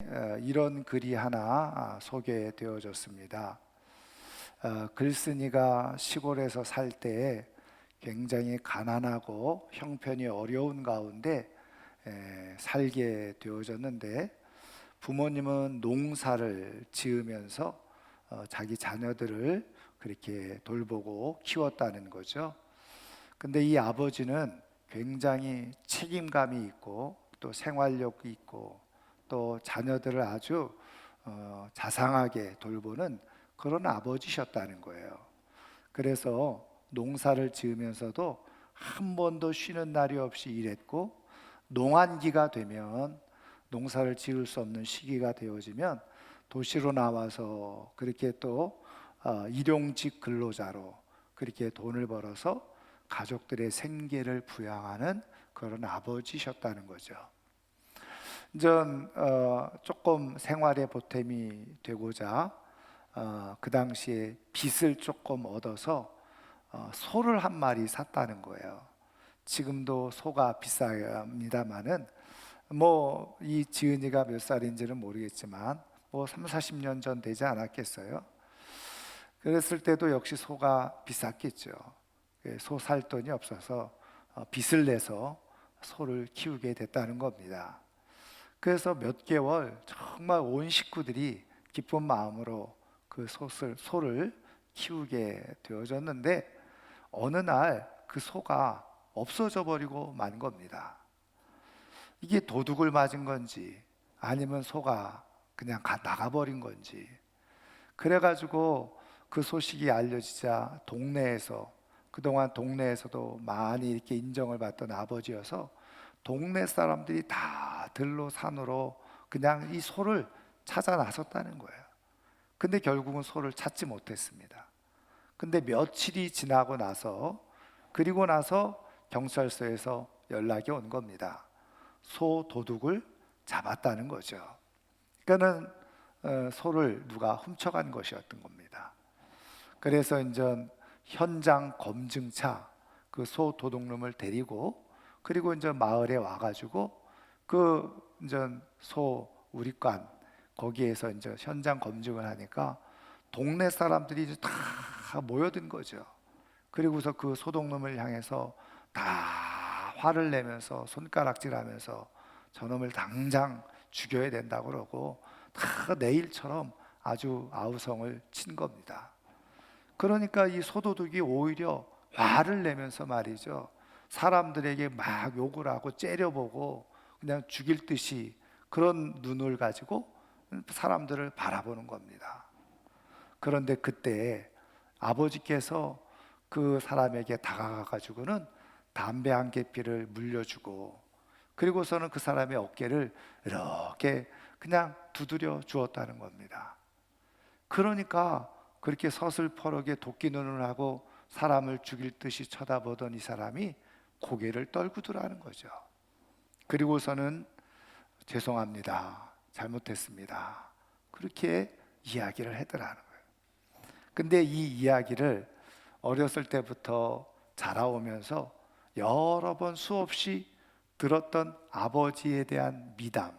이런 글이 하나 소개되어졌습니다. 글쓴이가 시골에서 살 때 굉장히 가난하고 형편이 어려운 가운데 살게 되어졌는데, 부모님은 농사를 지으면서 자기 자녀들을 그렇게 돌보고 키웠다는 거죠. 근데 이 아버지는 굉장히 책임감이 있고 또 생활력이 있고 또 자녀들을 아주 자상하게 돌보는 그런 아버지셨다는 거예요. 그래서 농사를 지으면서도 한 번도 쉬는 날이 없이 일했고, 농한기가 되면, 농사를 지을 수 없는 시기가 되어지면 도시로 나와서 그렇게 또 일용직 근로자로 그렇게 돈을 벌어서 가족들의 생계를 부양하는 그런 아버지셨다는 거죠. 전 조금 생활에 보탬이 되고자 그 당시에 빚을 조금 얻어서 소를 한 마리 샀다는 거예요. 지금도 소가 비쌉니다마는 뭐 이 지은이가 몇 살인지는 모르겠지만 뭐 3, 40년 전 되지 않았겠어요? 그랬을 때도 역시 소가 비쌌겠죠. 소 살 돈이 없어서 빚을 내서 소를 키우게 됐다는 겁니다. 그래서 몇 개월 정말 온 식구들이 기쁜 마음으로 그 소를 키우게 되어졌는데, 어느 날 그 소가 없어져 버리고 만 겁니다. 이게 도둑을 맞은 건지 아니면 소가 그냥 나가버린 건지, 그래가지고 그 소식이 알려지자 동네에서, 그동안 동네에서도 많이 이렇게 인정을 받던 아버지여서 동네 사람들이 다 들로 산으로 그냥 이 소를 찾아 나섰다는 거예요. 근데 결국은 소를 찾지 못했습니다. 근데 며칠이 지나고 나서, 그리고 나서 경찰서에서 연락이 온 겁니다. 소 도둑을 잡았다는 거죠. 그러니까는 소를 누가 훔쳐간 것이었던 겁니다. 그래서 이제 현장 검증차 그 소 도둑놈을 데리고, 그리고 이제 마을에 와가지고 그 이제 소 우리관 거기에서 이제 현장 검증을 하니까 동네 사람들이 이제 다 모여든 거죠. 그리고서 그 소독놈을 향해서 다 화를 내면서 손가락질하면서 저놈을 당장 죽여야 된다고 그러고 다 내일처럼 아주 아우성을 친 겁니다. 그러니까 이 소도둑이 오히려 화를 내면서 말이죠, 사람들에게 막 욕을 하고 째려보고 그냥 죽일 듯이 그런 눈을 가지고 사람들을 바라보는 겁니다. 그런데 그때 아버지께서 그 사람에게 다가가 가지고는 담배 한 개피를 물려주고, 그리고서는 그 사람의 어깨를 이렇게 그냥 두드려 주었다는 겁니다. 그러니까 그렇게 서슬퍼르게 도끼 눈을 하고 사람을 죽일 듯이 쳐다보던 이 사람이 고개를 떨구더라는 거죠. 그리고서는 죄송합니다, 잘못했습니다, 그렇게 이야기를 하더라는 거예요. 근데 이 이야기를 어렸을 때부터 자라오면서 여러 번 수없이 들었던 아버지에 대한 미담,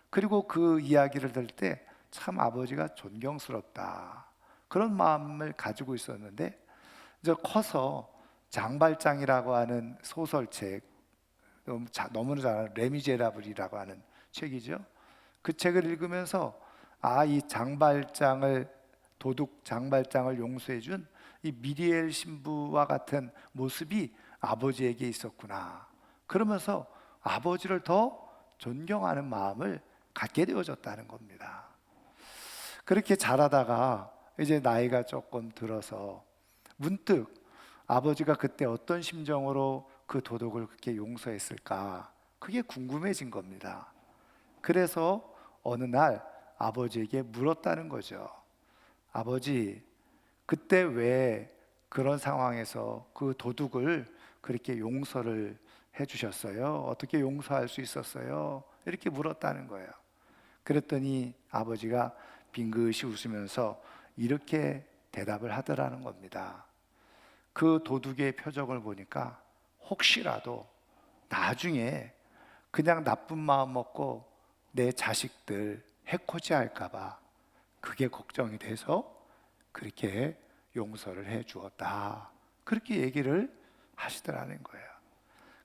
그리고 그 이야기를 들을 때 참 아버지가 존경스럽다, 그런 마음을 가지고 있었는데, 이제 커서 장발장이라고 하는 소설책, 너무나 잘 아는 레미제라블이라고 하는 책이죠. 그 책을 읽으면서 이 장발장을, 도둑 장발장을 용서해 준 이 미리엘 신부와 같은 모습이 아버지에게 있었구나, 그러면서 아버지를 더 존경하는 마음을 갖게 되어졌다는 겁니다. 그렇게 자라다가 이제 나이가 조금 들어서 문득 아버지가 그때 어떤 심정으로 그 도둑을 그렇게 용서했을까, 그게 궁금해진 겁니다. 그래서 어느 날 아버지에게 물었다는 거죠. 아버지, 그때 왜 그런 상황에서 그 도둑을 그렇게 용서를 해주셨어요? 어떻게 용서할 수 있었어요? 이렇게 물었다는 거예요. 그랬더니 아버지가 빙긋이 웃으면서 이렇게 대답을 하더라는 겁니다. 그 도둑의 표정을 보니까 혹시라도 나중에 그냥 나쁜 마음 먹고 내 자식들 해코지 할까봐 그게 걱정이 돼서 그렇게 용서를 해 주었다. 그렇게 얘기를 하시더라는 거예요.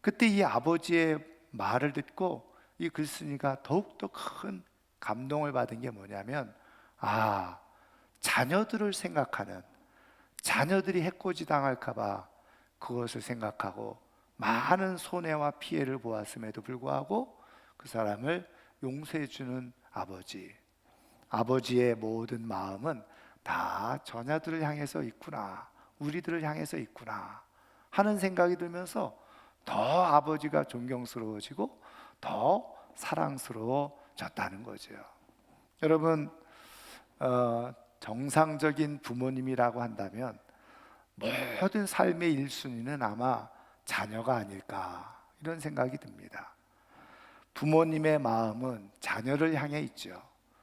그때 이 아버지의 말을 듣고 이 글쓴이가 더욱더 큰 감동을 받은 게 뭐냐면, 자녀들을 생각하는, 자녀들이 해코지 당할까봐 그것을 생각하고 많은 손해와 피해를 보았음에도 불구하고 그 사람을 용서해 주는 아버지, 아버지의 모든 마음은 다 자녀들을 향해서 있구나, 우리들을 향해서 있구나 하는 생각이 들면서 더 아버지가 존경스러워지고 더 사랑스러워졌다는 거죠. 여러분, 정상적인 부모님이라고 한다면 모든 삶의 1순위는 아마 자녀가 아닐까, 이런 생각이 듭니다. 부모님의 마음은 자녀를 향해 있죠.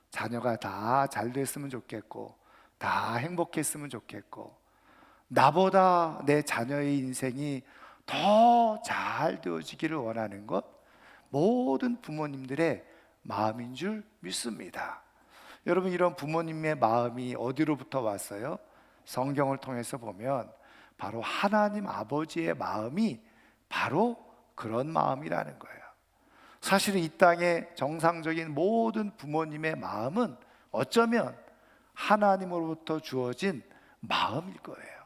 자녀가 다 잘 됐으면 좋겠고, 다 행복했으면 좋겠고, 나보다 내 자녀의 인생이 더 잘 되어지기를 원하는 것, 모든 부모님들의 마음인 줄 믿습니다. 여러분, 이런 부모님의 마음이 어디로부터 왔어요? 성경을 통해서 보면 바로 하나님 아버지의 마음이 바로 그런 마음이라는 거예요. 사실 이 땅의 정상적인 모든 부모님의 마음은 어쩌면 하나님으로부터 주어진 마음일 거예요.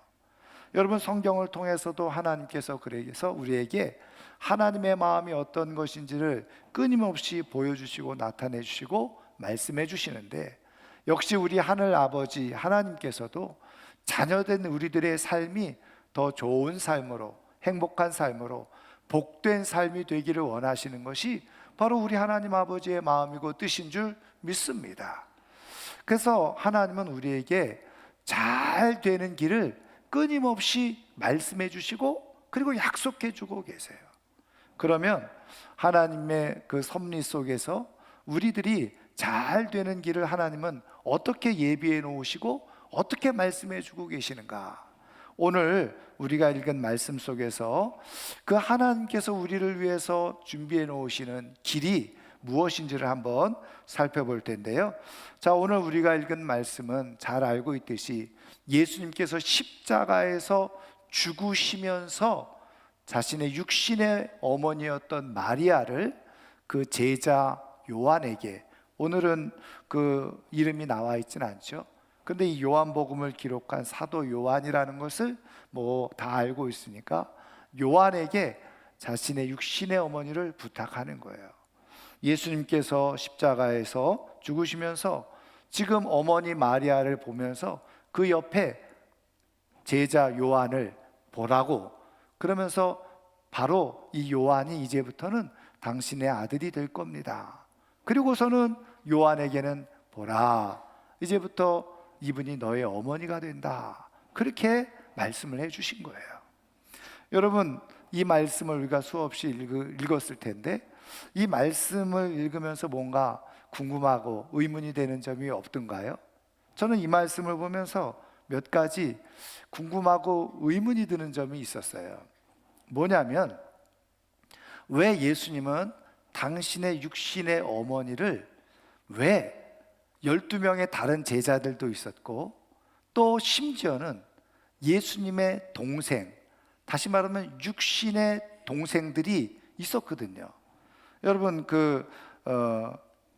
여러분, 성경을 통해서도 하나님께서 그래서 우리에게 하나님의 마음이 어떤 것인지를 끊임없이 보여주시고 나타내 주시고 말씀해 주시는데, 역시 우리 하늘 아버지 하나님께서도 자녀된 우리들의 삶이 더 좋은 삶으로, 행복한 삶으로, 복된 삶이 되기를 원하시는 것이 바로 우리 하나님 아버지의 마음이고 뜻인 줄 믿습니다. 그래서 하나님은 우리에게 잘 되는 길을 끊임없이 말씀해 주시고 그리고 약속해 주고 계세요. 그러면 하나님의 그 섭리 속에서 우리들이 잘 되는 길을 하나님은 어떻게 예비해 놓으시고 어떻게 말씀해 주고 계시는가? 오늘 우리가 읽은 말씀 속에서 그 하나님께서 우리를 위해서 준비해 놓으시는 길이 무엇인지를 한번 살펴볼 텐데요. 자, 오늘 우리가 읽은 말씀은 잘 알고 있듯이 예수님께서 십자가에서 죽으시면서 자신의 육신의 어머니였던 마리아를 그 제자 요한에게, 오늘은 그 이름이 나와 있지는 않죠. 근데 이 요한복음을 기록한 사도 요한이라는 것을 뭐 다 알고 있으니까 요한에게 자신의 육신의 어머니를 부탁하는 거예요. 예수님께서 십자가에서 죽으시면서 지금 어머니 마리아를 보면서 그 옆에 제자 요한을 보라고, 그러면서 바로 이 요한이 이제부터는 당신의 아들이 될 겁니다. 그리고서는 요한에게는 보라, 이제부터 이분이 너의 어머니가 된다, 그렇게 말씀을 해주신 거예요. 여러분, 이 말씀을 우리가 수없이 읽었을 텐데 이 말씀을 읽으면서 뭔가 궁금하고 의문이 되는 점이 없던가요? 저는 이 말씀을 보면서 몇 가지 궁금하고 의문이 드는 점이 있었어요. 뭐냐면, 왜 예수님은 당신의 육신의 어머니를, 왜 12명의 다른 제자들도 있었고 또 심지어는 예수님의 동생, 다시 말하면 육신의 동생들이 있었거든요. 여러분,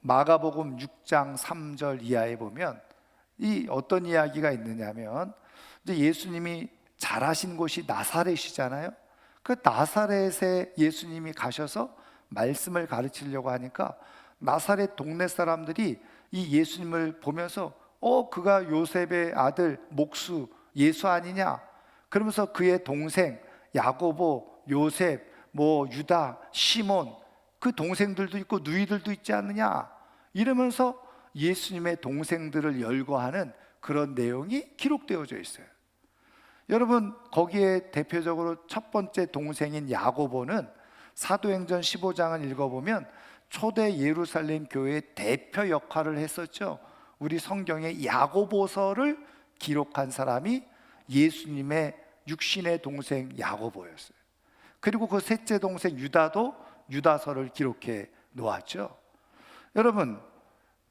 마가복음 6장 3절 이하에 보면 이 어떤 이야기가 있느냐면, 이제 예수님이 자라신 곳이 나사렛이잖아요. 그 나사렛에 예수님이 가셔서 말씀을 가르치려고 하니까 나사렛 동네 사람들이 이 예수님을 보면서 그가 요셉의 아들 목수 예수 아니냐, 그러면서 그의 동생 야고보, 요셉, 유다, 시몬, 그 동생들도 있고 누이들도 있지 않느냐, 이러면서 예수님의 동생들을 열거하는 그런 내용이 기록되어져 있어요. 여러분, 거기에 대표적으로 첫 번째 동생인 야고보는 사도행전 15장을 읽어보면 초대 예루살렘 교회의 대표 역할을 했었죠. 우리 성경에 야고보서를 기록한 사람이 예수님의 육신의 동생 야고보였어요. 그리고 그 셋째 동생 유다도 유다서를 기록해 놓았죠. 여러분,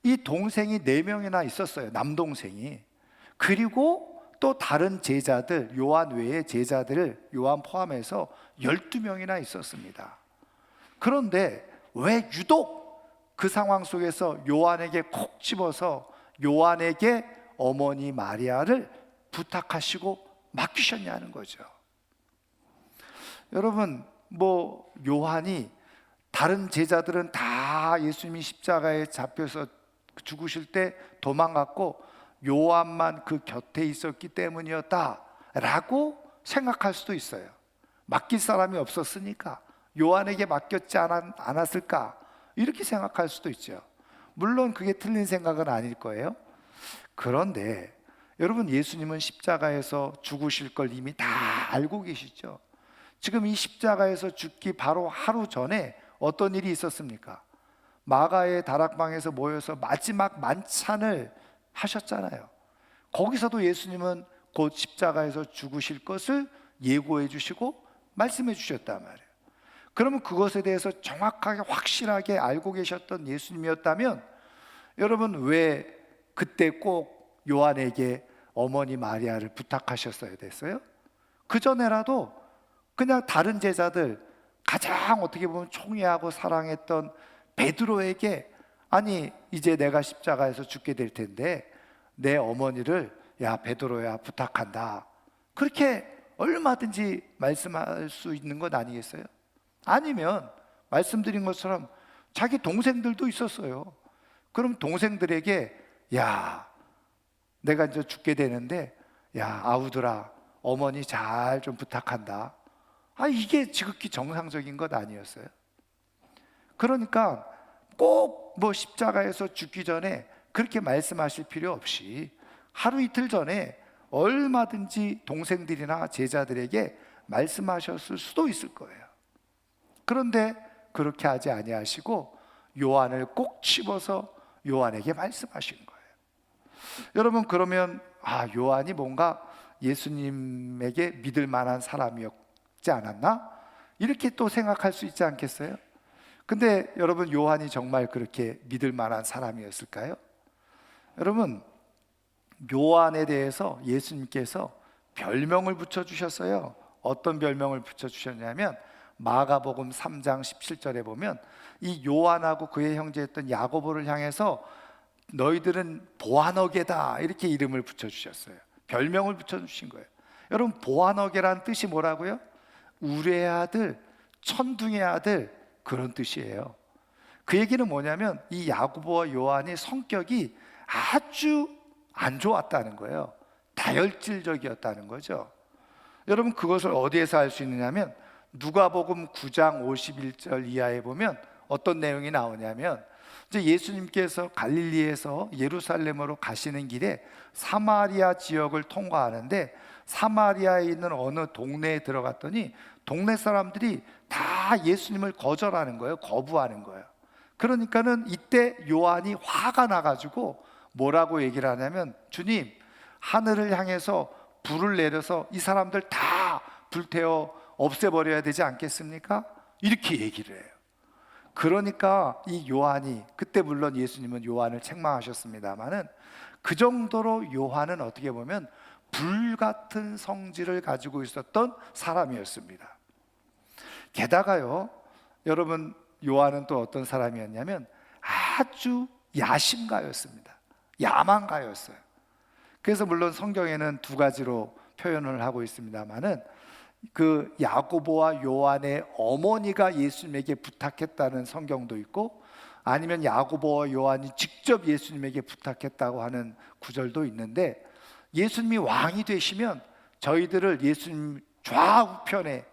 이 동생이 4명이나 있었어요. 남동생이. 그리고 또 다른 제자들, 요한 외의 제자들, 요한 포함해서 12명이나 있었습니다. 그런데 왜 유독 그 상황 속에서 요한에게 콕 집어서 요한에게 어머니 마리아를 부탁하시고 맡기셨냐는 거죠. 여러분, 요한이, 다른 제자들은 다 예수님이 십자가에 잡혀서 죽으실 때 도망갔고 요한만 그 곁에 있었기 때문이었다라고 생각할 수도 있어요. 맡길 사람이 없었으니까 요한에게 맡겼지 않았을까, 이렇게 생각할 수도 있죠. 물론 그게 틀린 생각은 아닐 거예요. 그런데 여러분, 예수님은 십자가에서 죽으실 걸 이미 다 알고 계시죠. 지금 이 십자가에서 죽기 바로 하루 전에 어떤 일이 있었습니까? 마가의 다락방에서 모여서 마지막 만찬을 하셨잖아요. 거기서도 예수님은 곧 십자가에서 죽으실 것을 예고해 주시고 말씀해 주셨단 말이에요. 그러면 그것에 대해서 정확하게 확실하게 알고 계셨던 예수님이었다면, 여러분, 왜 그때 꼭 요한에게 어머니 마리아를 부탁하셨어야 됐어요? 그 전에라도 그냥 다른 제자들, 가장 어떻게 보면 총애하고 사랑했던 베드로에게, 아니 이제 내가 십자가에서 죽게 될 텐데 내 어머니를 야 베드로야 부탁한다, 그렇게 얼마든지 말씀할 수 있는 것 아니겠어요? 아니면 말씀드린 것처럼 자기 동생들도 있었어요. 그럼 동생들에게 야 내가 이제 죽게 되는데 야 아우들아 어머니 잘 좀 부탁한다, 이게 지극히 정상적인 것 아니었어요? 그러니까 꼭 십자가에서 죽기 전에 그렇게 말씀하실 필요 없이 하루 이틀 전에 얼마든지 동생들이나 제자들에게 말씀하셨을 수도 있을 거예요. 그런데 그렇게 하지 아니하시고 요한을 꼭 집어서 요한에게 말씀하신 거예요. 여러분, 그러면 요한이 뭔가 예수님에게 믿을 만한 사람이었지 않았나? 이렇게 또 생각할 수 있지 않겠어요? 근데 여러분, 요한이 정말 그렇게 믿을 만한 사람이었을까요? 여러분, 요한에 대해서 예수님께서 별명을 붙여주셨어요. 어떤 별명을 붙여주셨냐면 마가복음 3장 17절에 보면 이 요한하고 그의 형제였던 야고보를 향해서 너희들은 보아너게다, 이렇게 이름을 붙여주셨어요. 별명을 붙여주신 거예요. 여러분, 보아너게란 뜻이 뭐라고요? 우레의 아들, 천둥의 아들, 그런 뜻이에요. 그 얘기는 뭐냐면 이 야고보와 요한의 성격이 아주 안 좋았다는 거예요. 다혈질적이었다는 거죠. 여러분, 그것을 어디에서 알 수 있느냐면 누가복음 9장 51절 이하에 보면 어떤 내용이 나오냐면, 이제 예수님께서 갈릴리에서 예루살렘으로 가시는 길에 사마리아 지역을 통과하는데 사마리아에 있는 어느 동네에 들어갔더니 동네 사람들이 다 예수님을 거절하는 거예요. 거부하는 거예요. 그러니까는 이때 요한이 화가 나가지고 뭐라고 얘기를 하냐면, 주님, 하늘을 향해서 불을 내려서 이 사람들 다 불태워 없애버려야 되지 않겠습니까? 이렇게 얘기를 해요. 그러니까 이 요한이, 그때 물론 예수님은 요한을 책망하셨습니다마는 그 정도로 요한은 어떻게 보면 불같은 성질을 가지고 있었던 사람이었습니다. 게다가요, 여러분, 요한은 또 어떤 사람이었냐면 아주 야심가였습니다. 야망가였어요. 그래서 물론 성경에는 두 가지로 표현을 하고 있습니다마는 그 야고보와 요한의 어머니가 예수님에게 부탁했다는 성경도 있고, 아니면 야고보와 요한이 직접 예수님에게 부탁했다고 하는 구절도 있는데, 예수님이 왕이 되시면 저희들을 예수님 좌우편에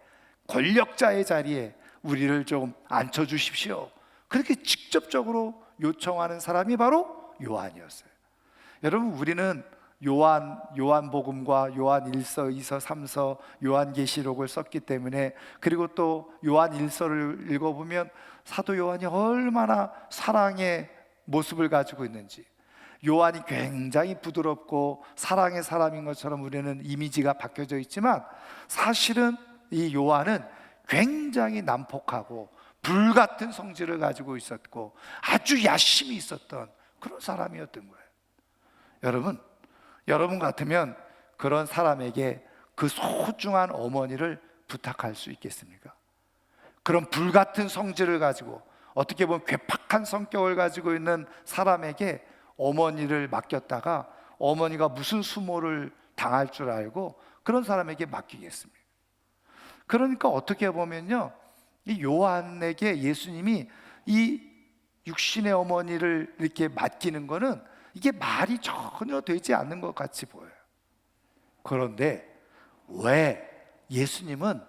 권력자의 자리에 우리를 좀 앉혀주십시오, 그렇게 직접적으로 요청하는 사람이 바로 요한이었어요. 여러분, 우리는 요한복음과 요한 1서, 2서, 3서, 요한계시록을 썼기 때문에, 그리고 또 요한 1서를 읽어보면 사도 요한이 얼마나 사랑의 모습을 가지고 있는지, 요한이 굉장히 부드럽고 사랑의 사람인 것처럼 우리는 이미지가 바뀌어져 있지만, 사실은 이 요한은 굉장히 난폭하고 불같은 성질을 가지고 있었고 아주 야심이 있었던 그런 사람이었던 거예요. 여러분 같으면 그런 사람에게 그 소중한 어머니를 부탁할 수 있겠습니까? 그런 불같은 성질을 가지고 어떻게 보면 괴팍한 성격을 가지고 있는 사람에게 어머니를 맡겼다가 어머니가 무슨 수모를 당할 줄 알고 그런 사람에게 맡기겠습니까? 그러니까 어떻게 보면요, 이 요한에게 예수님이 이 육신의 어머니를 이렇게 맡기는 거는 이게 말이 전혀 되지 않는 것 같이 보여요. 그런데 왜 예수님은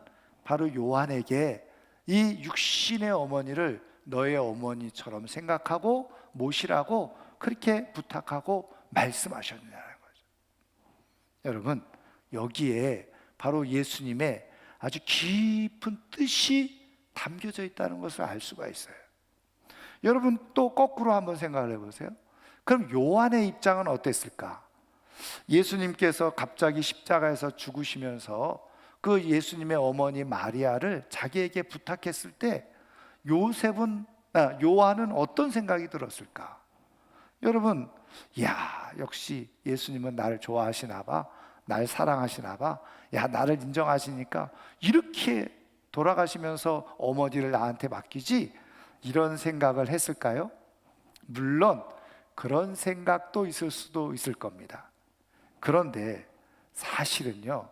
바로 요한에게 이 육신의 어머니를 너의 어머니처럼 생각하고 모시라고 그렇게 부탁하고 말씀하셨느냐는 거죠. 여러분, 여기에 바로 예수님의 아주 깊은 뜻이 담겨져 있다는 것을 알 수가 있어요. 여러분, 또 거꾸로 한번 생각을 해보세요. 그럼 요한의 입장은 어땠을까? 예수님께서 갑자기 십자가에서 죽으시면서 그 예수님의 어머니 마리아를 자기에게 부탁했을 때 요한은 어떤 생각이 들었을까? 여러분, 야, 역시 예수님은 나를 좋아하시나 봐, 날 사랑하시나 봐, 야, 나를 인정하시니까 이렇게 돌아가시면서 어머니를 나한테 맡기지, 이런 생각을 했을까요? 물론 그런 생각도 있을 수도 있을 겁니다. 그런데 사실은요,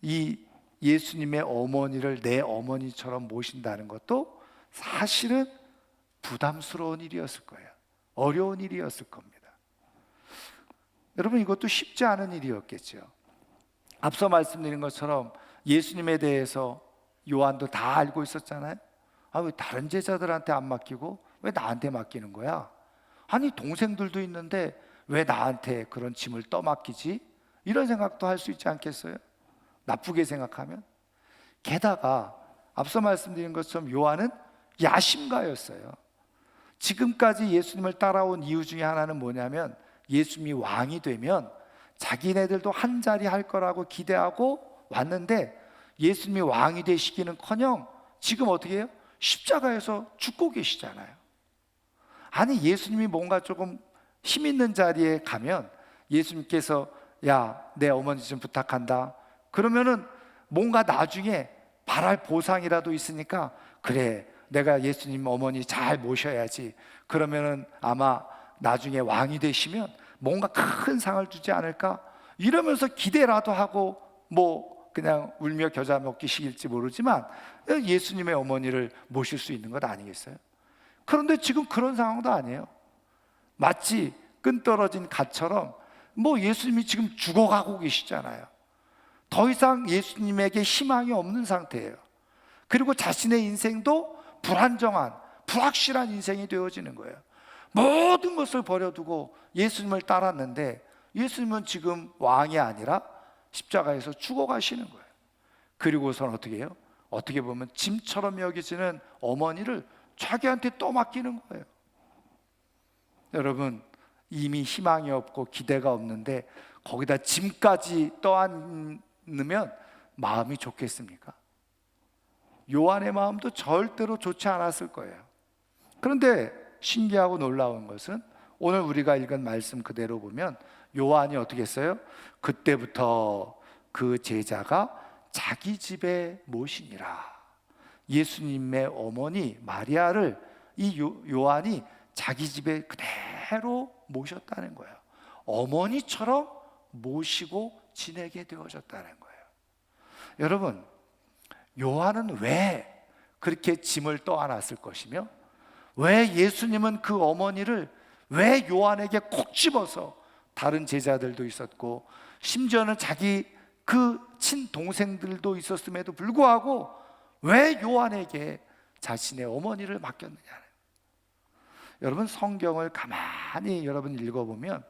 이 예수님의 어머니를 내 어머니처럼 모신다는 것도 사실은 부담스러운 일이었을 거예요. 어려운 일이었을 겁니다. 여러분, 이것도 쉽지 않은 일이었겠죠. 앞서 말씀드린 것처럼 예수님에 대해서 요한도 다 알고 있었잖아요. 왜 다른 제자들한테 안 맡기고 왜 나한테 맡기는 거야? 아니, 동생들도 있는데 왜 나한테 그런 짐을 떠맡기지? 이런 생각도 할 수 있지 않겠어요? 나쁘게 생각하면. 게다가 앞서 말씀드린 것처럼 요한은 야심가였어요. 지금까지 예수님을 따라온 이유 중에 하나는 뭐냐면, 예수님이 왕이 되면 자기네들도 한 자리 할 거라고 기대하고 왔는데, 예수님이 왕이 되시기는커녕 지금 어떻게 해요? 십자가에서 죽고 계시잖아요. 아니, 예수님이 뭔가 조금 힘 있는 자리에 가면 예수님께서 야, 내 어머니 좀 부탁한다, 그러면은 뭔가 나중에 바랄 보상이라도 있으니까, 그래, 내가 예수님 어머니 잘 모셔야지, 그러면은 아마 나중에 왕이 되시면 뭔가 큰 상을 주지 않을까, 이러면서 기대라도 하고 뭐 그냥 울며 겨자 먹기식일지 모르지만 예수님의 어머니를 모실 수 있는 것 아니겠어요? 그런데 지금 그런 상황도 아니에요. 마치 끈 떨어진 갓처럼 뭐 예수님이 지금 죽어가고 계시잖아요. 더 이상 예수님에게 희망이 없는 상태예요. 그리고 자신의 인생도 불안정한, 불확실한 인생이 되어지는 거예요. 모든 것을 버려두고 예수님을 따랐는데 예수님은 지금 왕이 아니라 십자가에서 죽어가시는 거예요. 그리고선 어떻게 해요? 어떻게 보면 짐처럼 여기지는 어머니를 자기한테 또 맡기는 거예요. 여러분, 이미 희망이 없고 기대가 없는데 거기다 짐까지 떠안으면 마음이 좋겠습니까? 요한의 마음도 절대로 좋지 않았을 거예요. 그런데 신기하고 놀라운 것은 오늘 우리가 읽은 말씀 그대로 보면 요한이 어떻게 했어요? 그때부터 그 제자가 자기 집에 모시니라. 예수님의 어머니 마리아를 이 요한이 자기 집에 그대로 모셨다는 거예요. 어머니처럼 모시고 지내게 되어졌다는 거예요. 여러분, 요한은 왜 그렇게 짐을 떠안았을 것이며, 왜 예수님은 그 어머니를 왜 요한에게 콕 집어서, 다른 제자들도 있었고 심지어는 자기 그 친동생들도 있었음에도 불구하고 왜 요한에게 자신의 어머니를 맡겼느냐. 여러분, 성경을 가만히 여러분 읽어보면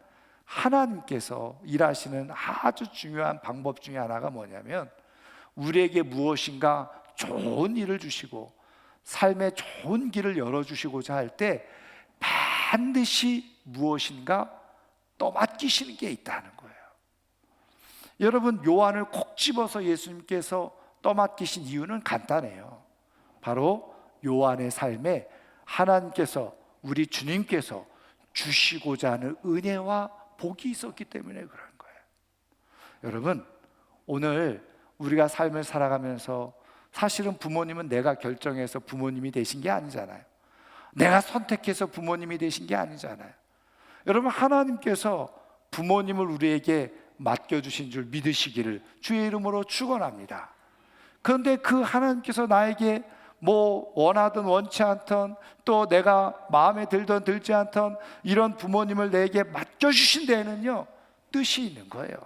하나님께서 일하시는 아주 중요한 방법 중에 하나가 뭐냐면, 우리에게 무엇인가 좋은 일을 주시고 삶의 좋은 길을 열어주시고자 할 때 반드시 무엇인가 떠맡기시는 게 있다는 거예요. 여러분, 요한을 콕 집어서 예수님께서 떠맡기신 이유는 간단해요. 바로 요한의 삶에 하나님께서, 우리 주님께서 주시고자 하는 은혜와 복이 있었기 때문에 그런 거예요. 여러분, 오늘 우리가 삶을 살아가면서 사실은 부모님은 내가 결정해서 부모님이 되신 게 아니잖아요. 내가 선택해서 부모님이 되신 게 아니잖아요. 여러분, 하나님께서 부모님을 우리에게 맡겨주신 줄 믿으시기를 주의 이름으로 축원합니다. 그런데 그 하나님께서 나에게 뭐 원하든 원치 않던, 또 내가 마음에 들든 들지 않던 이런 부모님을 내게 맡겨주신 데에는요 뜻이 있는 거예요.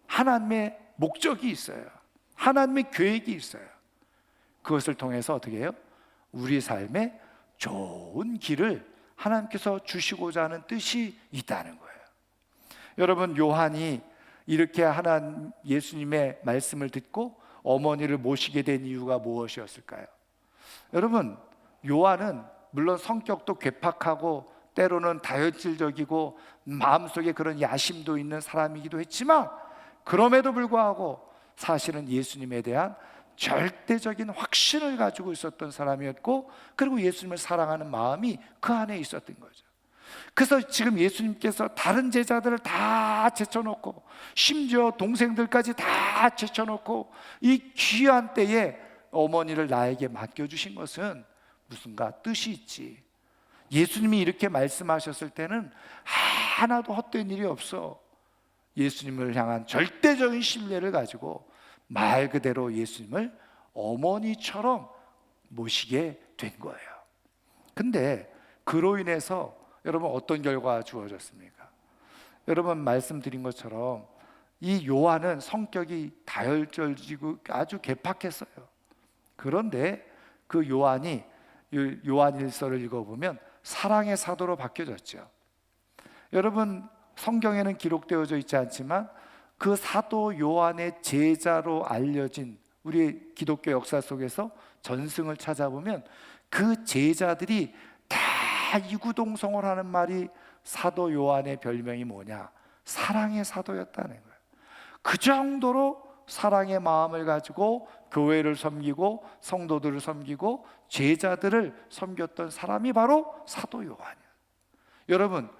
하나님의 목적이 있어요. 하나님의 계획이 있어요. 그것을 통해서 어떻게 해요? 우리 삶에 좋은 길을 하나님께서 주시고자 하는 뜻이 있다는 거예요. 여러분, 요한이 이렇게 하나님 예수님의 말씀을 듣고 어머니를 모시게 된 이유가 무엇이었을까요? 여러분, 요한은 물론 성격도 괴팍하고 때로는 다혈질적이고 마음속에 그런 야심도 있는 사람이기도 했지만, 그럼에도 불구하고 사실은 예수님에 대한 절대적인 확신을 가지고 있었던 사람이었고, 그리고 예수님을 사랑하는 마음이 그 안에 있었던 거죠. 그래서 지금 예수님께서 다른 제자들을 다 제쳐놓고, 심지어 동생들까지 다 제쳐놓고 이 귀한 때에 어머니를 나에게 맡겨주신 것은 무슨가 뜻이 있지. 예수님이 이렇게 말씀하셨을 때는 하나도 헛된 일이 없어. 예수님을 향한 절대적인 신뢰를 가지고 말 그대로 예수님을 어머니처럼 모시게 된 거예요. 근데 그로 인해서 여러분 어떤 결과가 주어졌습니까? 여러분 말씀드린 것처럼 이 요한은 성격이 다혈질이고 아주 괴팍했어요. 그런데 그 요한이 요한일서를 읽어보면 사랑의 사도로 바뀌어졌죠. 여러분, 성경에는 기록되어져 있지 않지만 그 사도 요한의 제자로 알려진 우리 기독교 역사 속에서 전승을 찾아보면 그 제자들이 다 이구동성을 하는 말이 사도 요한의 별명이 뭐냐? 사랑의 사도였다는 거예요. 그 정도로 사랑의 마음을 가지고 교회를 섬기고 성도들을 섬기고 제자들을 섬겼던 사람이 바로 사도 요한이에요. 여러분,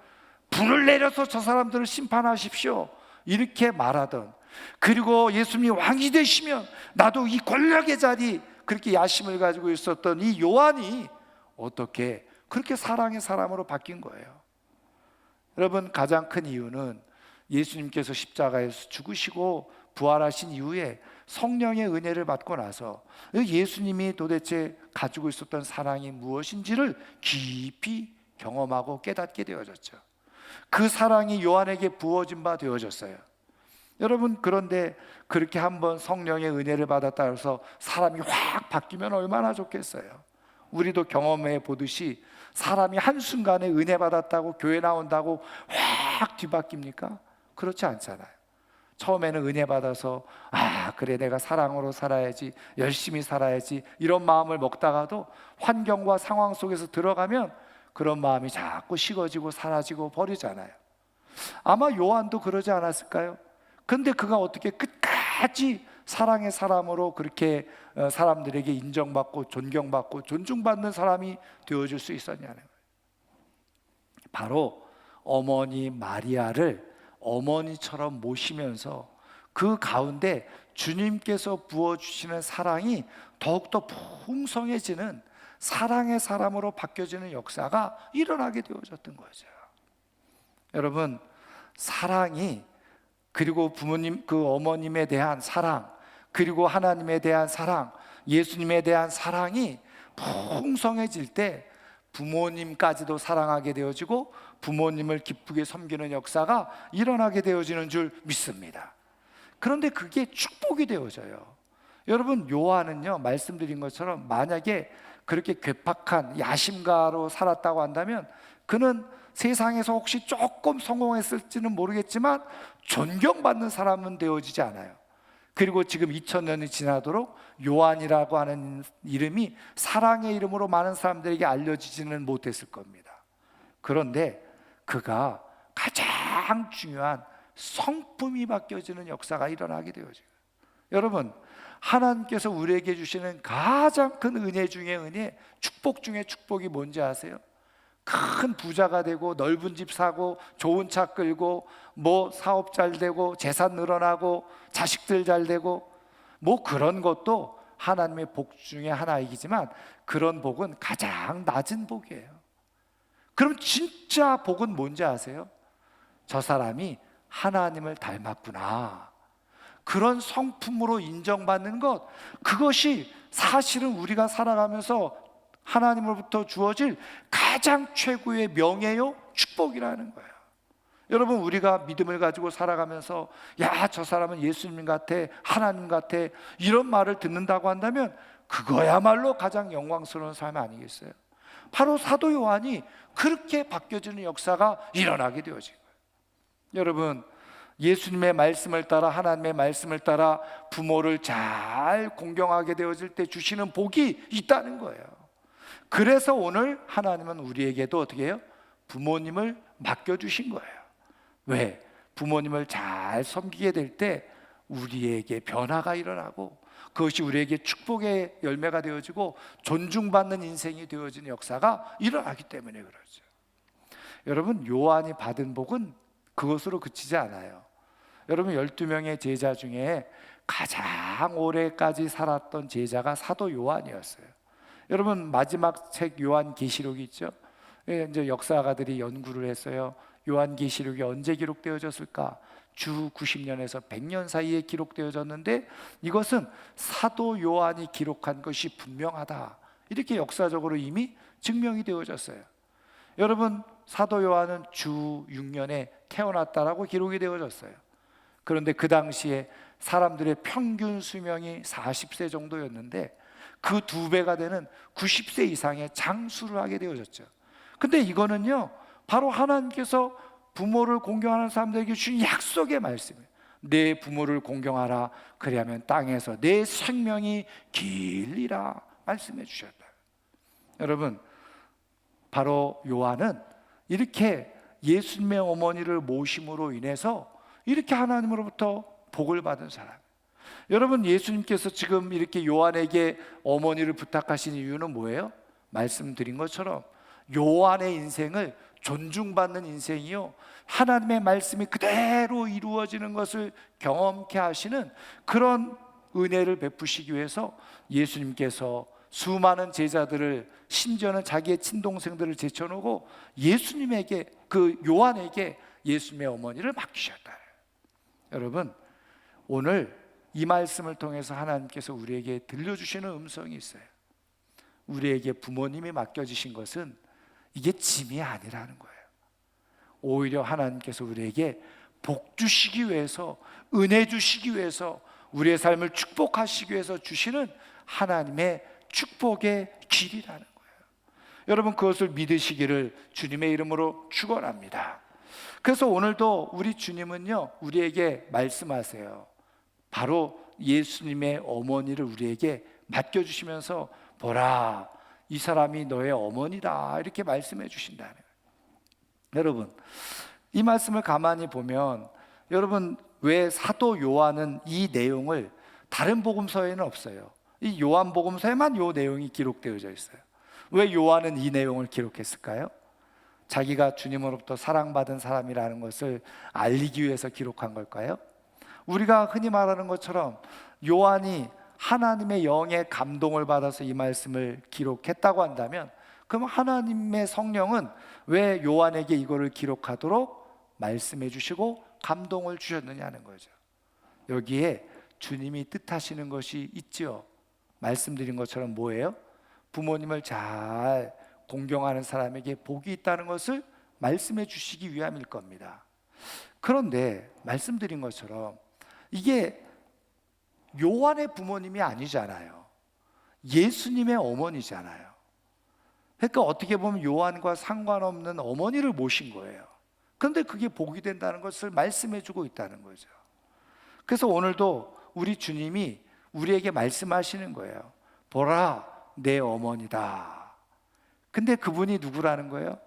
불을 내려서 저 사람들을 심판하십시오 이렇게 말하던, 그리고 예수님이 왕이 되시면 나도 이 권력의 자리, 그렇게 야심을 가지고 있었던 이 요한이 어떻게 그렇게 사랑의 사람으로 바뀐 거예요. 여러분, 가장 큰 이유는 예수님께서 십자가에서 죽으시고 부활하신 이후에 성령의 은혜를 받고 나서 예수님이 도대체 가지고 있었던 사랑이 무엇인지를 깊이 경험하고 깨닫게 되어졌죠. 그 사랑이 요한에게 부어진 바 되어졌어요. 여러분, 그런데 그렇게 한번 성령의 은혜를 받았다 해서 사람이 확 바뀌면 얼마나 좋겠어요. 우리도 경험해 보듯이 사람이 한순간에 은혜 받았다고 교회 나온다고 확 뒤바뀝니까? 그렇지 않잖아요. 처음에는 은혜 받아서 그래 내가 사랑으로 살아야지, 열심히 살아야지 이런 마음을 먹다가도 환경과 상황 속에서 들어가면 그런 마음이 자꾸 식어지고 사라지고 버리잖아요. 아마 요한도 그러지 않았을까요? 근데 그가 어떻게 끝까지 사랑의 사람으로 그렇게 사람들에게 인정받고 존경받고 존중받는 사람이 되어줄 수 있었냐는 거예요. 바로 어머니 마리아를 어머니처럼 모시면서 그 가운데 주님께서 부어주시는 사랑이 더욱더 풍성해지는 사랑의 사람으로 바뀌어지는 역사가 일어나게 되어졌던 거죠. 여러분, 사랑이, 그리고 부모님, 그 어머님에 대한 사랑, 그리고 하나님에 대한 사랑, 예수님에 대한 사랑이 풍성해질 때 부모님까지도 사랑하게 되어지고 부모님을 기쁘게 섬기는 역사가 일어나게 되어지는 줄 믿습니다. 그런데 그게 축복이 되어져요. 여러분, 요한은요, 말씀드린 것처럼 만약에 그렇게 괴팍한 야심가로 살았다고 한다면 그는 세상에서 혹시 조금 성공했을지는 모르겠지만 존경받는 사람은 되어지지 않아요. 그리고 지금 2000년이 지나도록 요한이라고 하는 이름이 사랑의 이름으로 많은 사람들에게 알려지지는 못했을 겁니다. 그런데 그가 가장 중요한 성품이 바뀌어지는 역사가 일어나게 되어져요. 여러분, 하나님께서 우리에게 주시는 가장 큰 은혜 중에 은혜, 축복 중에 축복이 뭔지 아세요? 큰 부자가 되고 넓은 집 사고 좋은 차 끌고 뭐 사업 잘 되고 재산 늘어나고 자식들 잘 되고 뭐 그런 것도 하나님의 복 중에 하나이지만 그런 복은 가장 낮은 복이에요. 그럼 진짜 복은 뭔지 아세요? 저 사람이 하나님을 닮았구나, 그런 성품으로 인정받는 것, 그것이 사실은 우리가 살아가면서 하나님으로부터 주어질 가장 최고의 명예요, 축복이라는 거예요. 여러분, 우리가 믿음을 가지고 살아가면서 야, 저 사람은 예수님 같아, 하나님 같아, 이런 말을 듣는다고 한다면 그거야말로 가장 영광스러운 삶 아니겠어요? 바로 사도 요한이 그렇게 바뀌어지는 역사가 일어나게 되어진 거예요. 여러분, 예수님의 말씀을 따라, 하나님의 말씀을 따라 부모를 잘 공경하게 되어질 때 주시는 복이 있다는 거예요. 그래서 오늘 하나님은 우리에게도 어떻게 해요? 부모님을 맡겨주신 거예요. 왜? 부모님을 잘 섬기게 될 때 우리에게 변화가 일어나고 그것이 우리에게 축복의 열매가 되어지고 존중받는 인생이 되어지는 역사가 일어나기 때문에 그렇죠. 여러분, 요한이 받은 복은 그것으로 그치지 않아요. 여러분, 12명의 제자 중에 가장 오래까지 살았던 제자가 사도 요한이었어요. 여러분, 마지막 책 요한계시록이 있죠. 이제 역사가들이 연구를 했어요. 요한계시록이 언제 기록되어졌을까? 주 90년에서 100년 사이에 기록되어졌는데 이것은 사도 요한이 기록한 것이 분명하다, 이렇게 역사적으로 이미 증명이 되어졌어요. 여러분, 사도 요한은 주 6년에 태어났다라고 기록이 되어졌어요. 그런데 그 당시에 사람들의 평균 수명이 40세 정도였는데 그 2배가 되는 90세 이상의 장수를 하게 되어졌죠. 근데 이거는요, 바로 하나님께서 부모를 공경하는 사람들에게 주신 약속의 말씀이에요. 내 부모를 공경하라, 그리하면 땅에서 내 생명이 길리라 말씀해 주셨다. 여러분, 바로 요한은 이렇게 예수님의 어머니를 모심으로 인해서 이렇게 하나님으로부터 복을 받은 사람. 여러분, 예수님께서 지금 이렇게 요한에게 어머니를 부탁하신 이유는 뭐예요? 말씀드린 것처럼 요한의 인생을 존중받는 인생이요, 하나님의 말씀이 그대로 이루어지는 것을 경험케 하시는 그런 은혜를 베푸시기 위해서 예수님께서 수많은 제자들을, 심지어는 자기의 친동생들을 제쳐놓고 예수님에게, 그 요한에게 예수님의 어머니를 맡기셨다. 여러분, 오늘 이 말씀을 통해서 하나님께서 우리에게 들려주시는 음성이 있어요. 우리에게 부모님이 맡겨주신 것은 이게 짐이 아니라는 거예요. 오히려 하나님께서 우리에게 복 주시기 위해서, 은혜 주시기 위해서, 우리의 삶을 축복하시기 위해서 주시는 하나님의 축복의 길이라는 거예요. 여러분, 그것을 믿으시기를 주님의 이름으로 축원합니다. 그래서 오늘도 우리 주님은요, 우리에게 말씀하세요. 바로 예수님의 어머니를 우리에게 맡겨주시면서 보라, 이 사람이 너의 어머니다, 이렇게 말씀해 주신다는 거예요. 여러분, 이 말씀을 가만히 보면, 여러분, 왜 사도 요한은 이 내용을 다른 복음서에는 없어요. 이 요한복음서에만 이 내용이 기록되어져 있어요. 왜 요한은 이 내용을 기록했을까요? 자기가 주님으로부터 사랑받은 사람이라는 것을 알리기 위해서 기록한 걸까요? 우리가 흔히 말하는 것처럼 요한이 하나님의 영의 감동을 받아서 이 말씀을 기록했다고 한다면, 그럼 하나님의 성령은 왜 요한에게 이거를 기록하도록 말씀해 주시고 감동을 주셨느냐는 거죠. 여기에 주님이 뜻하시는 것이 있죠. 말씀드린 것처럼 뭐예요? 부모님을 잘 공경하는 사람에게 복이 있다는 것을 말씀해 주시기 위함일 겁니다. 그런데 말씀드린 것처럼 이게 요한의 부모님이 아니잖아요. 예수님의 어머니잖아요. 그러니까 어떻게 보면 요한과 상관없는 어머니를 모신 거예요. 그런데 그게 복이 된다는 것을 말씀해 주고 있다는 거죠. 그래서 오늘도 우리 주님이 우리에게 말씀하시는 거예요. 보라, 내 어머니다. 근데 그분이 누구라는 거예요?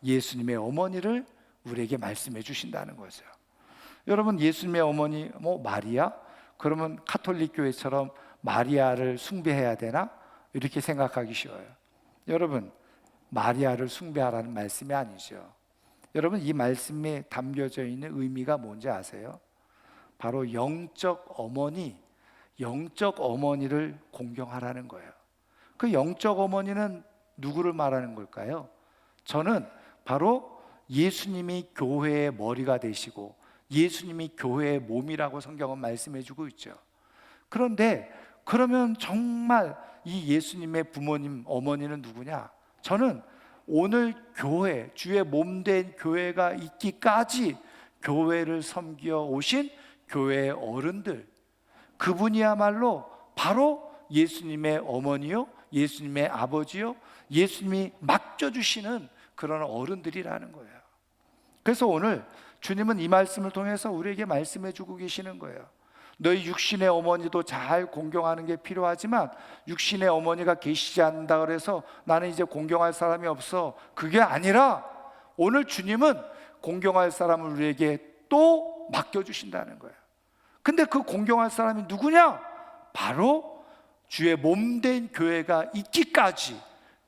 예수님의 어머니를 우리에게 말씀해 주신다는 거죠. 여러분, 예수님의 어머니, 마리아? 그러면 가톨릭 교회처럼 마리아를 숭배해야 되나? 이렇게 생각하기 쉬워요. 여러분, 마리아를 숭배하라는 말씀이 아니죠. 여러분, 이 말씀에 담겨져 있는 의미가 뭔지 아세요? 바로 영적 어머니를 공경하라는 거예요. 그 영적 어머니는 누구를 말하는 걸까요? 저는 바로 예수님이 교회의 머리가 되시고 예수님이 교회의 몸이라고 성경은 말씀해 주고 있죠. 그런데 그러면 정말 이 예수님의 부모님, 어머니는 누구냐? 저는 오늘 교회, 주의 몸된 교회가 있기까지 교회를 섬겨 오신 교회의 어른들, 그분이야말로 바로 예수님의 어머니요, 예수님의 아버지요, 예수님이 맡겨주시는 그런 어른들이라는 거예요. 그래서 오늘 주님은 이 말씀을 통해서 우리에게 말씀해 주고 계시는 거예요. 너희 육신의 어머니도 잘 공경하는 게 필요하지만 육신의 어머니가 계시지 않는다 그래서 나는 이제 공경할 사람이 없어, 그게 아니라 오늘 주님은 공경할 사람을 우리에게 또 맡겨주신다는 거예요. 근데 그 공경할 사람이 누구냐? 바로 주의 몸된 교회가 있기까지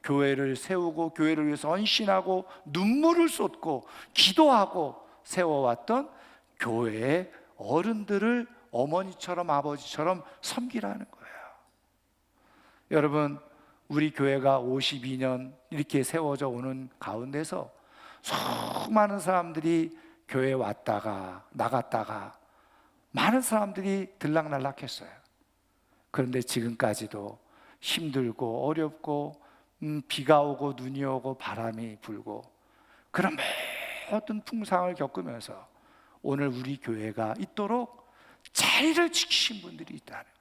교회를 세우고 교회를 위해서 헌신하고 눈물을 쏟고 기도하고 세워왔던 교회의 어른들을 어머니처럼 아버지처럼 섬기라는 거예요. 여러분, 우리 교회가 52년 이렇게 세워져 오는 가운데서 수많은 사람들이 교회에 왔다가 나갔다가 많은 사람들이 들락날락했어요. 그런데 지금까지도 힘들고 어렵고 비가 오고 눈이 오고 바람이 불고 그런 모든 풍상을 겪으면서 오늘 우리 교회가 있도록 자리를 지키신 분들이 있다는 거예요.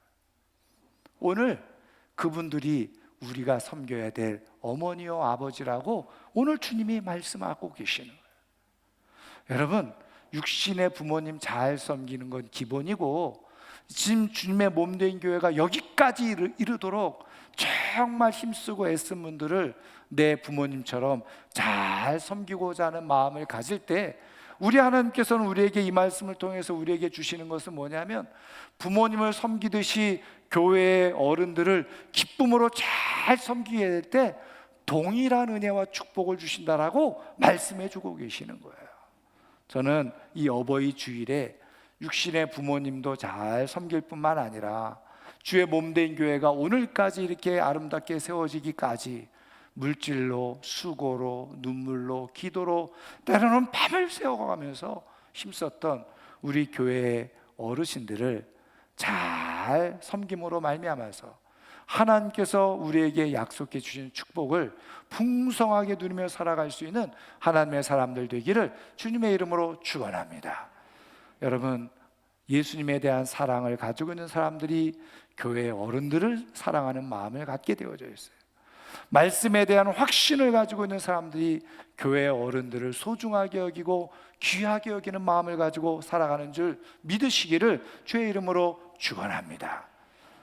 오늘 그분들이 우리가 섬겨야 될 어머니요 아버지라고 오늘 주님이 말씀하고 계시는 거예요. 여러분, 육신의 부모님 잘 섬기는 건 기본이고 지금 주님의 몸된 교회가 여기까지 이르도록 정말 힘쓰고 애쓴 분들을 내 부모님처럼 잘 섬기고자 하는 마음을 가질 때 우리 하나님께서는 우리에게 이 말씀을 통해서 우리에게 주시는 것은 뭐냐면 부모님을 섬기듯이 교회의 어른들을 기쁨으로 잘 섬기게 될 때 동일한 은혜와 축복을 주신다라고 말씀해 주고 계시는 거예요. 저는 이 어버이 주일에 육신의 부모님도 잘 섬길 뿐만 아니라 주의 몸된 교회가 오늘까지 이렇게 아름답게 세워지기까지 물질로, 수고로, 눈물로, 기도로, 때로는 밤을 새워가면서 힘썼던 우리 교회의 어르신들을 잘 섬김으로 말미암아서 하나님께서 우리에게 약속해 주신 축복을 풍성하게 누리며 살아갈 수 있는 하나님의 사람들 되기를 주님의 이름으로 축원합니다. 여러분, 예수님에 대한 사랑을 가지고 있는 사람들이 교회의 어른들을 사랑하는 마음을 갖게 되어져 있어요. 말씀에 대한 확신을 가지고 있는 사람들이 교회의 어른들을 소중하게 여기고 귀하게 여기는 마음을 가지고 살아가는 줄 믿으시기를 주의 이름으로 축원합니다.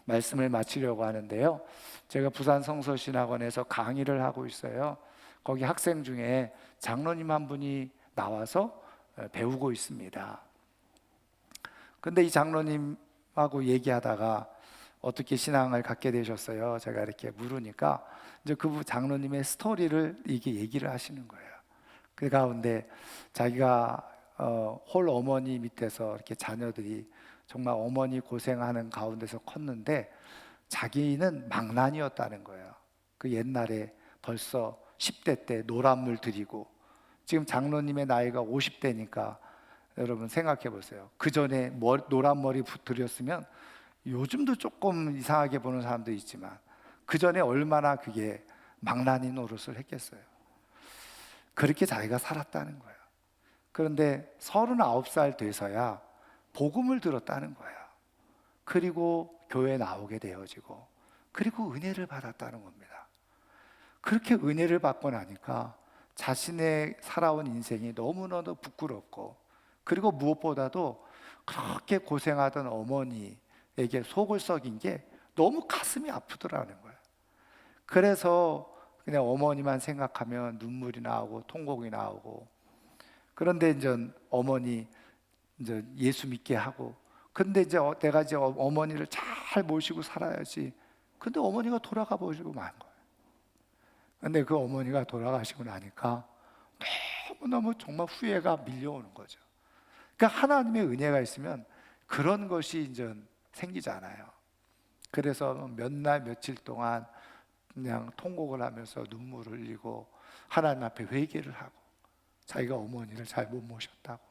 말씀을 마치려고 하는데요, 제가 부산 성서신학원에서 강의를 하고 있어요. 거기 학생 중에 장로님 한 분이 나와서 배우고 있습니다. 근데 이 장로님하고 얘기하다가 어떻게 신앙을 갖게 되셨어요? 제가 이렇게 물으니까 이제 그 장로님의 스토리를 이게 얘기를 하시는 거예요. 그 가운데 자기가 홀 어머니 밑에서 이렇게 자녀들이 정말 어머니 고생하는 가운데서 컸는데 자기는 망난이었다는 거예요. 그 옛날에 벌써 10대 때 노란물 들이고 지금 장로님의 나이가 50대니까 여러분 생각해 보세요. 그 전에 노란 머리 들였으면 요즘도 조금 이상하게 보는 사람도 있지만 그 전에 얼마나 그게 망나니 노릇을 했겠어요. 그렇게 자기가 살았다는 거예요. 그런데 39살 돼서야 복음을 들었다는 거예요. 그리고 교회에 나오게 되어지고 그리고 은혜를 받았다는 겁니다. 그렇게 은혜를 받고 나니까 자신의 살아온 인생이 너무나도 부끄럽고 그리고 무엇보다도 그렇게 고생하던 어머니에게 속을 썩인 게 너무 가슴이 아프더라는 거예요. 그래서 그냥 어머니만 생각하면 눈물이 나오고 통곡이 나오고, 그런데 이제 어머니 이제 예수 믿게 하고 근데 이제 내가 이제 어머니를 잘 모시고 살아야지. 근데 어머니가 돌아가 버리고 만 거예요. 근데 그 어머니가 돌아가시고 나니까 너무너무 정말 후회가 밀려오는 거죠. 그러니까 하나님의 은혜가 있으면 그런 것이 이제 생기잖아요. 그래서 몇 날 며칠 동안 그냥 통곡을 하면서 눈물을 흘리고 하나님 앞에 회개를 하고 자기가 어머니를 잘 못 모셨다고.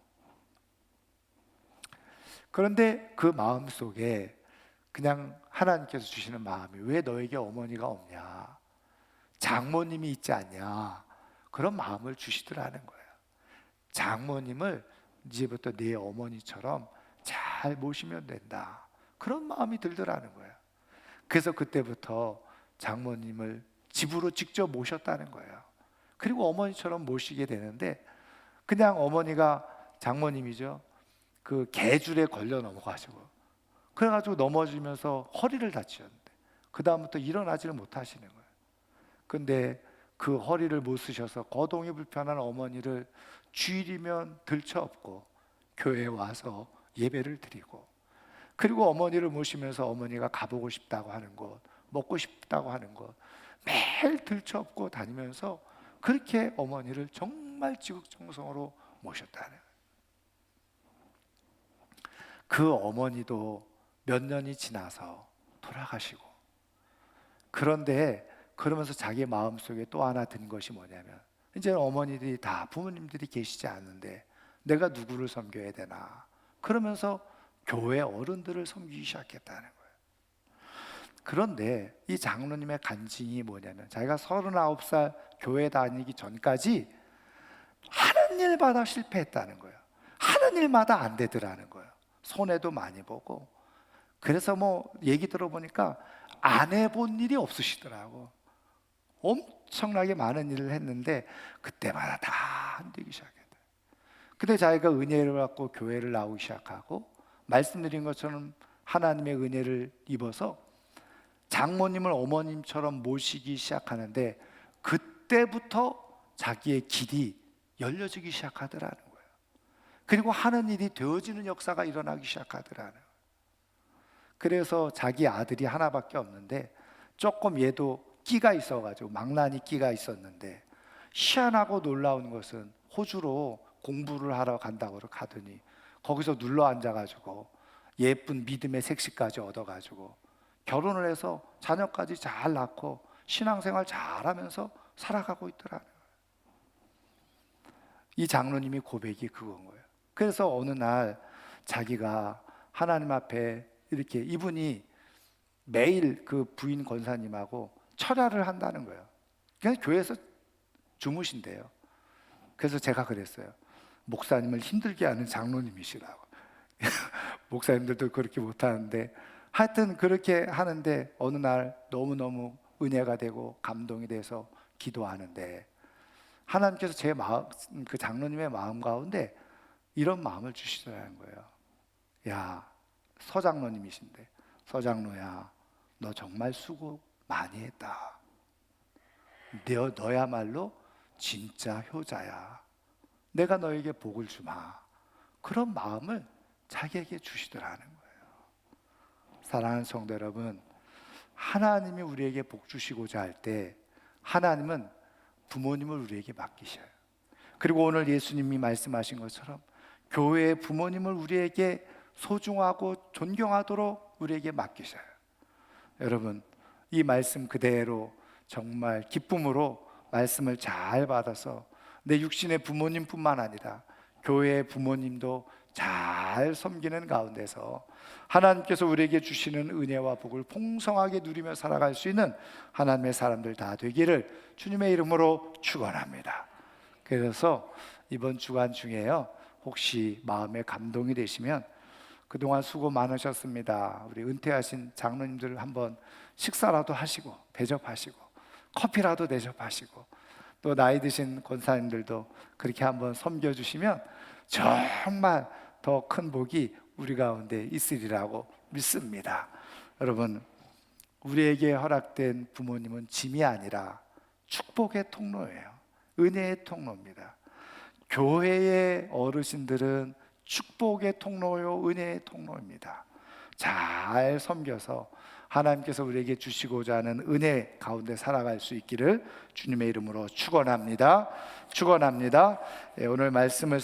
그런데 그 마음 속에 그냥 하나님께서 주시는 마음이, 왜 너에게 어머니가 없냐, 장모님이 있지 않냐, 그런 마음을 주시더라는 거예요. 장모님을 이제부터 네 어머니처럼 잘 모시면 된다, 그런 마음이 들더라는 거예요. 그래서 그때부터 장모님을 집으로 직접 모셨다는 거예요. 그리고 어머니처럼 모시게 되는데, 그냥 어머니가 장모님이죠. 그 개줄에 걸려 넘어가지고, 그래가지고 넘어지면서 허리를 다치셨는데 그 다음부터 일어나지를 못하시는 거예요. 근데 그 허리를 못 쓰셔서 거동이 불편한 어머니를 주일이면 들쳐업고 교회에 와서 예배를 드리고, 그리고 어머니를 모시면서 어머니가 가보고 싶다고 하는 곳, 먹고 싶다고 하는 곳 매일 들쳐업고 다니면서 그렇게 어머니를 정말 지극정성으로 모셨다는 거예요. 그 어머니도 몇 년이 지나서 돌아가시고, 그런데 그러면서 자기 마음속에 또 하나 든 것이 뭐냐면, 이제 어머니들이 다, 부모님들이 계시지 않는데 내가 누구를 섬겨야 되나, 그러면서 교회 어른들을 섬기기 시작했다는 거예요. 그런데 이 장로님의 간증이 뭐냐면, 자기가 39살 교회 다니기 전까지 하는 일마다 실패했다는 거예요. 하는 일마다 안 되더라는 거예요. 손해도 많이 보고. 그래서 뭐 얘기 들어보니까 안 해본 일이 없으시더라고. 엄청나게 많은 일을 했는데 그때마다 다 안 되기 시작했다. 근데 자기가 은혜를 받고 교회를 나오기 시작하고, 말씀드린 것처럼 하나님의 은혜를 입어서 장모님을 어머님처럼 모시기 시작하는데, 그때부터 자기의 길이 열려지기 시작하더라는 거예요. 그리고 하는 일이 되어지는 역사가 일어나기 시작하더라는 거예요. 그래서 자기 아들이 하나밖에 없는데, 조금 얘도 끼가 있어가지고, 망나니 끼가 있었는데, 희한하고 놀라운 것은 호주로 공부를 하러 간다고 가더니 거기서 눌러 앉아가지고 예쁜 믿음의 색시까지 얻어가지고 결혼을 해서 자녀까지 잘 낳고 신앙생활 잘하면서 살아가고 있더라고요. 이 장로님이 고백이 그건 거예요. 그래서 어느 날 자기가 하나님 앞에 이렇게, 이분이 매일 그 부인 권사님하고 철야를 한다는 거예요. 그냥 교회에서 주무신대요. 그래서 제가 그랬어요. 목사님을 힘들게 하는 장로님이시라고. 목사님들도 그렇게 못하는데, 하여튼 그렇게 하는데 어느 날 너무너무 은혜가 되고 감동이 돼서 기도하는데, 하나님께서 제 마음, 그 장로님의 마음 가운데 이런 마음을 주시더라는 거예요. 야, 서장로님이신데, 서장로야, 너 정말 수고 많이 했다. 너야말로 진짜 효자야. 내가 너에게 복을 주마. 그런 마음을 자기에게 주시더라는 거예요. 사랑하는 성도 여러분, 하나님이 우리에게 복 주시고자 할 때 하나님은 부모님을 우리에게 맡기셔요. 그리고 오늘 예수님이 말씀하신 것처럼 교회의 부모님을 우리에게 소중하고 존경하도록 우리에게 맡기셔요. 여러분, 이 말씀 그대로 정말 기쁨으로 말씀을 잘 받아서 내 육신의 부모님뿐만 아니라 교회의 부모님도 잘 섬기는 가운데서 하나님께서 우리에게 주시는 은혜와 복을 풍성하게 누리며 살아갈 수 있는 하나님의 사람들 다 되기를 주님의 이름으로 축원합니다. 그래서 이번 주간 중에요, 혹시 마음에 감동이 되시면, 그동안 수고 많으셨습니다, 우리 은퇴하신 장로님들 한번 식사라도 하시고 대접하시고 커피라도 대접하시고, 또 나이 드신 권사님들도 그렇게 한번 섬겨주시면 정말 더 큰 복이 우리 가운데 있으리라고 믿습니다. 여러분, 우리에게 허락된 부모님은 짐이 아니라 축복의 통로예요. 은혜의 통로입니다. 교회의 어르신들은 축복의 통로요, 은혜의 통로입니다. 잘 섬겨서 하나님께서 우리에게 주시고자 하는 은혜 가운데 살아갈 수 있기를 주님의 이름으로 축원합니다. 축원합니다. 오늘 말씀을